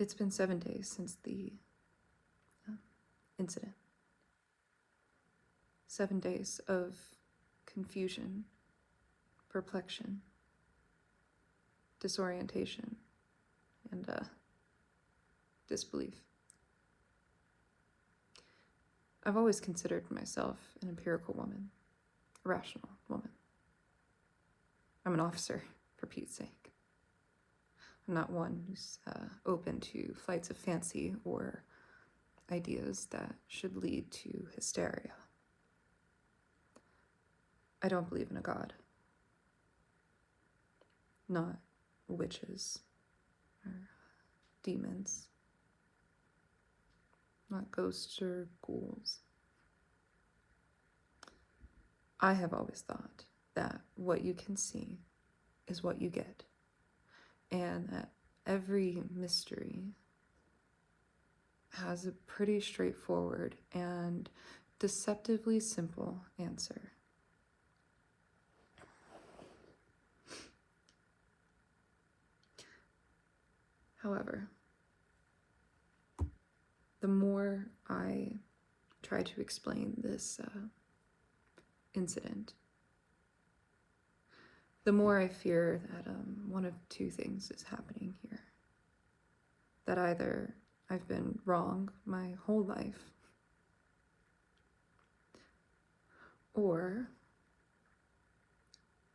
It's been 7 days since the incident. 7 days of confusion, perplexion, disorientation, and disbelief. I've always considered myself an empirical woman, a rational woman. I'm an officer, for Pete's sake. I'm not one who's open to flights of fancy or ideas that should lead to hysteria. I don't believe in a god. Not witches or demons. Not ghosts or ghouls. I have always thought that what you can see is what you get, and that every mystery has a pretty straightforward and deceptively simple answer. However, the more I try to explain this incident, the more I fear that one of two things is happening here. That either I've been wrong my whole life, or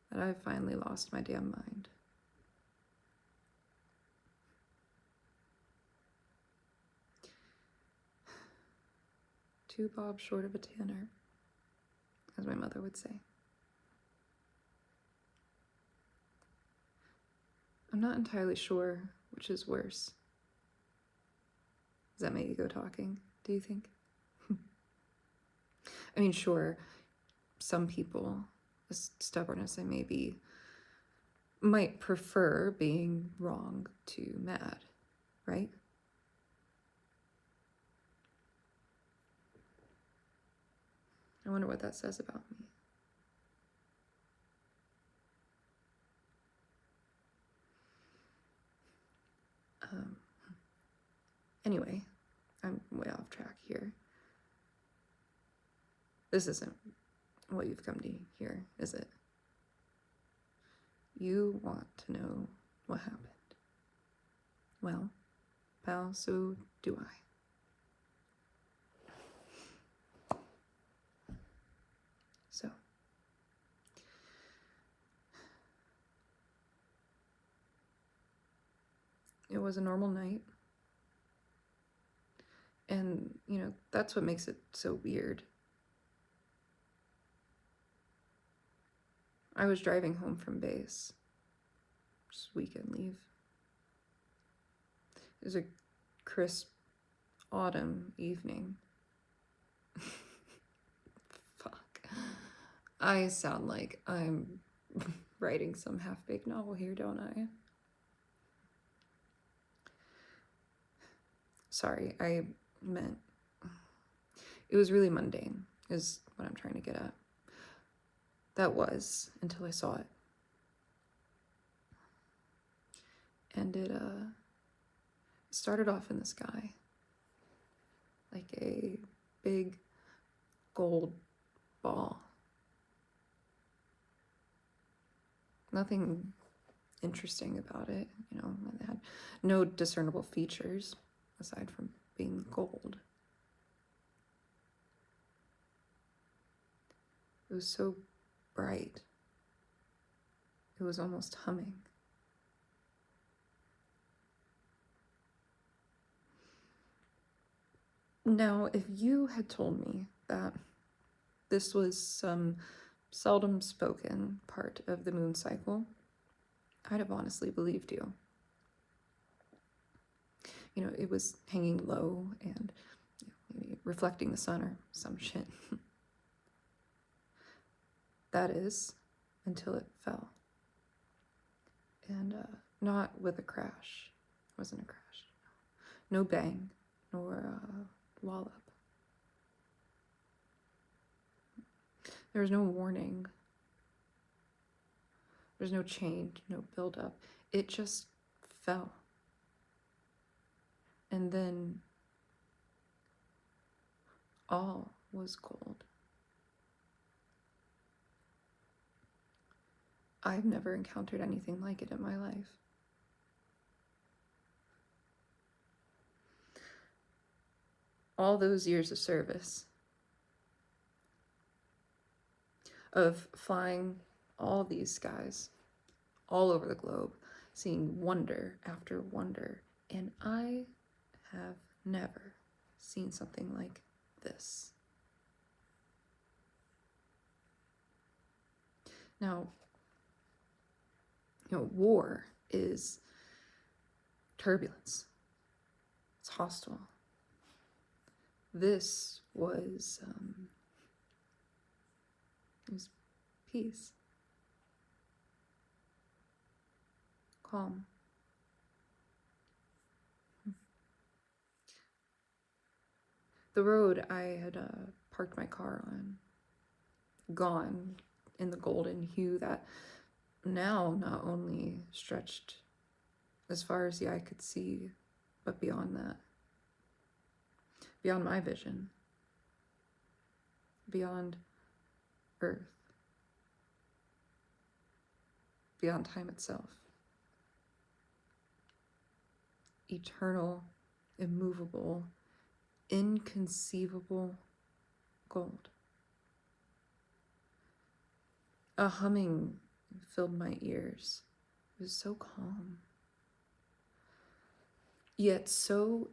that I've finally lost my damn mind. Two bobs short of a tanner, as my mother would say. I'm not entirely sure which is worse. Is that my ego talking, do you think? I mean, sure, some people, as stubborn as they may be, might prefer being wrong to mad, right? I wonder what that says about me. Anyway, I'm way off track here. This isn't what you've come to hear, is it? You want to know what happened. Well, pal, so do I. So, it was a normal night. And, that's what makes it so weird. I was driving home from base, just weekend leave. It was a crisp autumn evening. Fuck. I sound like I'm writing some half-baked novel here, don't I? Sorry, I meant it was really mundane, is what I'm trying to get at. That was, until I saw it. And it started off in the sky, like a big gold ball. Nothing interesting about it, it had no discernible features aside from being gold. It was so bright. It was almost humming. Now, if you had told me that this was some seldom spoken part of the moon cycle, I'd have honestly believed you. It was hanging low and maybe reflecting the sun or some shit. That is, until it fell. And not with a crash. It wasn't a crash. No bang, nor wallop. There was no warning. There's no change, no buildup. It just fell. And then all was gold. I've never encountered anything like it in my life. All those years of service, of flying all these skies all over the globe, seeing wonder after wonder, and I have never seen something like this. Now, war is turbulence. It's hostile. This was, it was peace. Calm. The road I had parked my car on, gone in the golden hue that now not only stretched as far as the eye could see, but beyond that, beyond my vision, beyond Earth, beyond time itself. Eternal, immovable, inconceivable gold. A humming filled my ears. It was so calm, yet so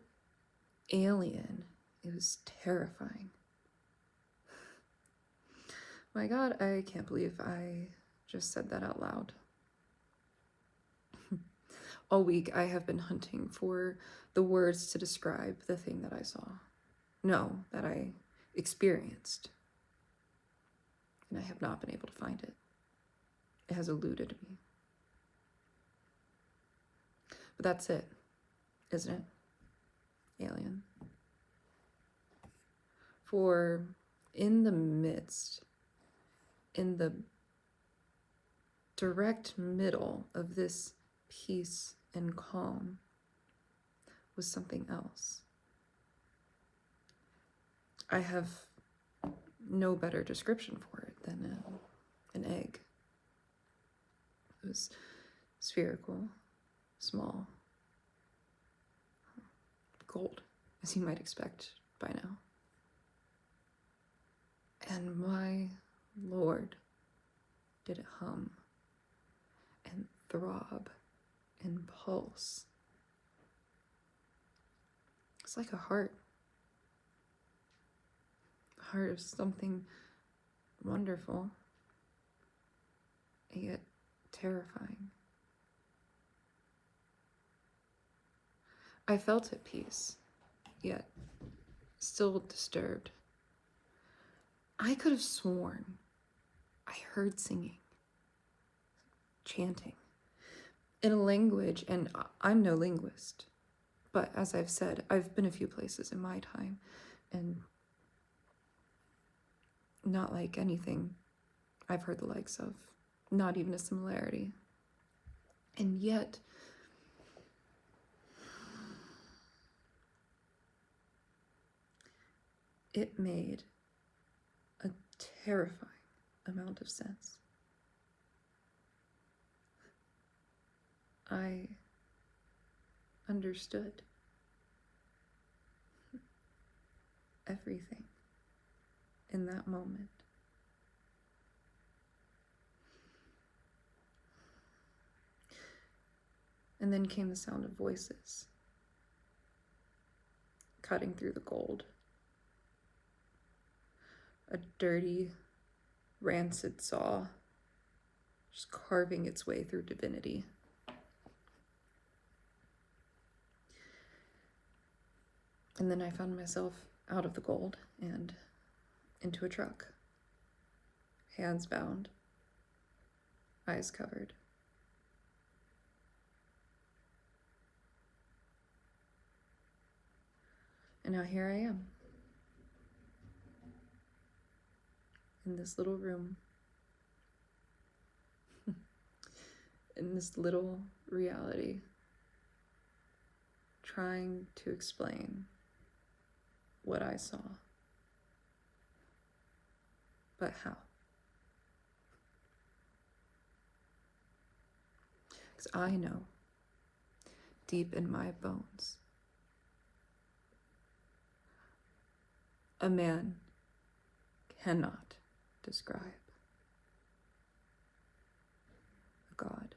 alien. It was terrifying. My God, I can't believe I just said that out loud. All week I have been hunting for the words to describe the thing that I saw. No, that I experienced. And I have not been able to find it. It has eluded me. But that's it, isn't it? Alien. For in the midst, in the direct middle of this peace and calm was something else. I have no better description for it than an egg. It was spherical, small, gold, as you might expect by now. And my Lord, did it hum and throb and pulse. It's like a heart of something wonderful, yet terrifying. I felt at peace, yet still disturbed. I could have sworn I heard singing, chanting, in a language, and I'm no linguist, but as I've said, I've been a few places in my time, and not like anything I've heard the likes of, not even a similarity. And yet, it made a terrifying amount of sense. I understood everything in that moment. And then came the sound of voices cutting through the gold. A dirty, rancid saw just carving its way through divinity. And then I found myself out of the gold and into a truck, hands bound, eyes covered. And now here I am, in this little room, in this little reality, trying to explain what I saw. But how? Because I know, deep in my bones, a man cannot describe a God.